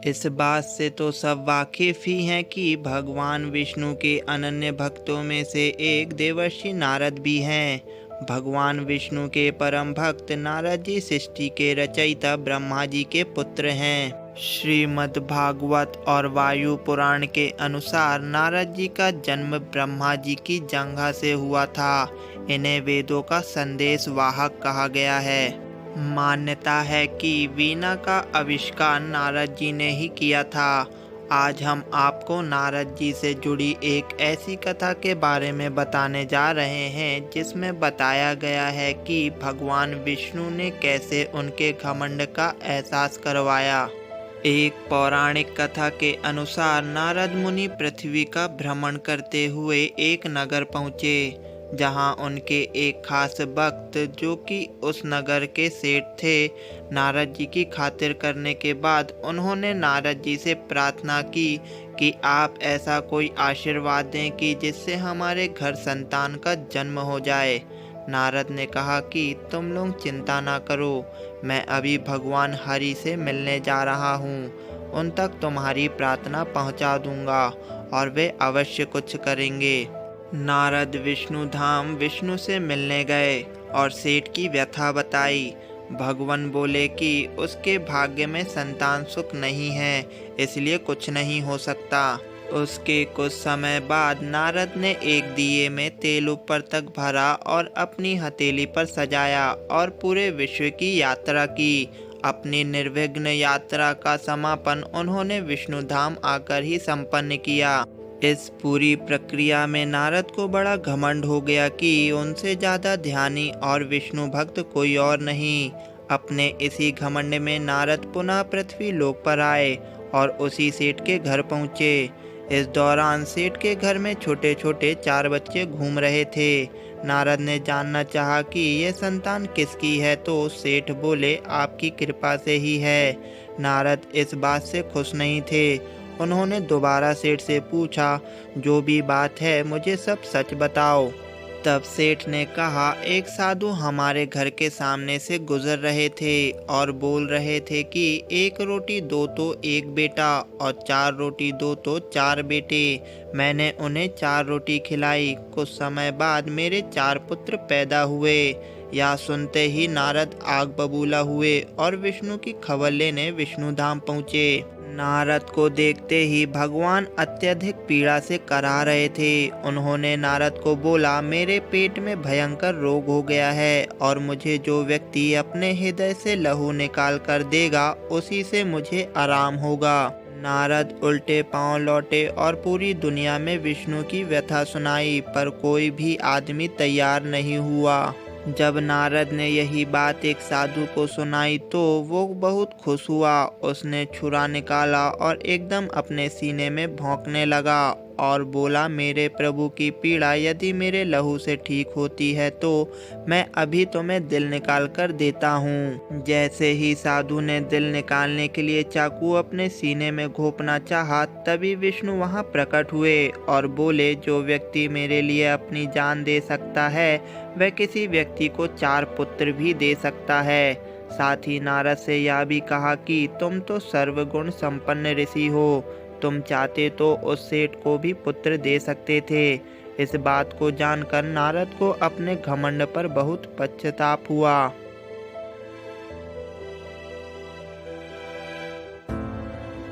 इस बात से तो सब वाकिफ ही हैं कि भगवान विष्णु के अनन्य भक्तों में से एक देवर्षि नारद भी हैं। भगवान विष्णु के परम भक्त नारद जी सृष्टि के रचयिता ब्रह्मा जी के पुत्र हैं। श्रीमद् भागवत और वायु पुराण के अनुसार नारद जी का जन्म ब्रह्मा जी की जंघा से हुआ था। इन्हें वेदों का संदेश वाहक कहा गया है। मान्यता है कि वीणा का आविष्कार नारद जी ने ही किया था। आज हम आपको नारद जी से जुड़ी एक ऐसी कथा के बारे में बताने जा रहे हैं जिसमें बताया गया है कि भगवान विष्णु ने कैसे उनके घमंड का एहसास करवाया। एक पौराणिक कथा के अनुसार नारद मुनि पृथ्वी का भ्रमण करते हुए एक नगर पहुँचे, जहां उनके एक खास भक्त जो कि उस नगर के सेठ थे, नारद जी की खातिर करने के बाद उन्होंने नारद जी से प्रार्थना की कि आप ऐसा कोई आशीर्वाद दें कि जिससे हमारे घर संतान का जन्म हो जाए। नारद ने कहा कि तुम लोग चिंता ना करो, मैं अभी भगवान हरि से मिलने जा रहा हूँ। उन तक तुम्हारी प्रार्थना पहुँचा दूंगा और वे अवश्य कुछ करेंगे। नारद विष्णु धाम विष्णु से मिलने गए और सेठ की व्यथा बताई। भगवान बोले कि उसके भाग्य में संतान सुख नहीं है, इसलिए कुछ नहीं हो सकता। उसके कुछ समय बाद नारद ने एक दिए में तेल ऊपर तक भरा और अपनी हथेली पर सजाया और पूरे विश्व की यात्रा की। अपनी निर्विघ्न यात्रा का समापन उन्होंने विष्णु धाम आकर ही संपन्न किया। इस पूरी प्रक्रिया में नारद को बड़ा घमंड हो गया कि उनसे ज़्यादा ध्यानी और विष्णु भक्त कोई और नहीं। अपने इसी घमंड में नारद पुनः पृथ्वी लोक पर आए और उसी सेठ के घर पहुँचे। इस दौरान सेठ के घर में छोटे छोटे 4 बच्चे घूम रहे थे। नारद ने जानना चाहा कि यह संतान किसकी है, तो सेठ बोले आपकी कृपा से ही है। नारद इस बात से खुश नहीं थे। उन्होंने दोबारा सेठ से पूछा, जो भी बात है मुझे सब सच बताओ। तब सेठ ने कहा, एक साधु हमारे घर के सामने से गुजर रहे थे और बोल रहे थे कि 1 रोटी दो तो 1 बेटा और 4 रोटी दो तो 4 बेटे। मैंने उन्हें 4 रोटी खिलाई। कुछ समय बाद मेरे 4 पुत्र पैदा हुए। यह सुनते ही नारद आग बबूला हुए और विष्णु की खबर लेने विष्णु धाम पहुँचे। नारद को देखते ही भगवान अत्यधिक पीड़ा से करा रहे थे। उन्होंने नारद को बोला, मेरे पेट में भयंकर रोग हो गया है और मुझे जो व्यक्ति अपने हृदय से लहू निकाल कर देगा उसी से मुझे आराम होगा। नारद उल्टे पांव लौटे और पूरी दुनिया में विष्णु की व्यथा सुनाई, पर कोई भी आदमी तैयार नहीं हुआ। जब नारद ने यही बात एक साधु को सुनाई तो वो बहुत खुश हुआ। उसने छुरा निकाला और एकदम अपने सीने में भौंकने लगा और बोला, मेरे प्रभु की पीड़ा यदि मेरे लहू से ठीक होती है तो मैं अभी तुम्हें दिल निकाल कर देता हूँ। जैसे ही साधु ने दिल निकालने के लिए चाकू अपने सीने में घोंपना चाहा, तभी विष्णु वहाँ प्रकट हुए और बोले, जो व्यक्ति मेरे लिए अपनी जान दे सकता है वह किसी व्यक्ति को 4 पुत्र भी दे सकता है। साथ ही नारद से यह भी कहा कि तुम तो सर्वगुण संपन्न ऋषि हो, तुम चाहते तो उस सेठ को भी पुत्र दे सकते थे। इस बात को जानकर नारद को अपने घमंड पर बहुत पश्चाताप हुआ।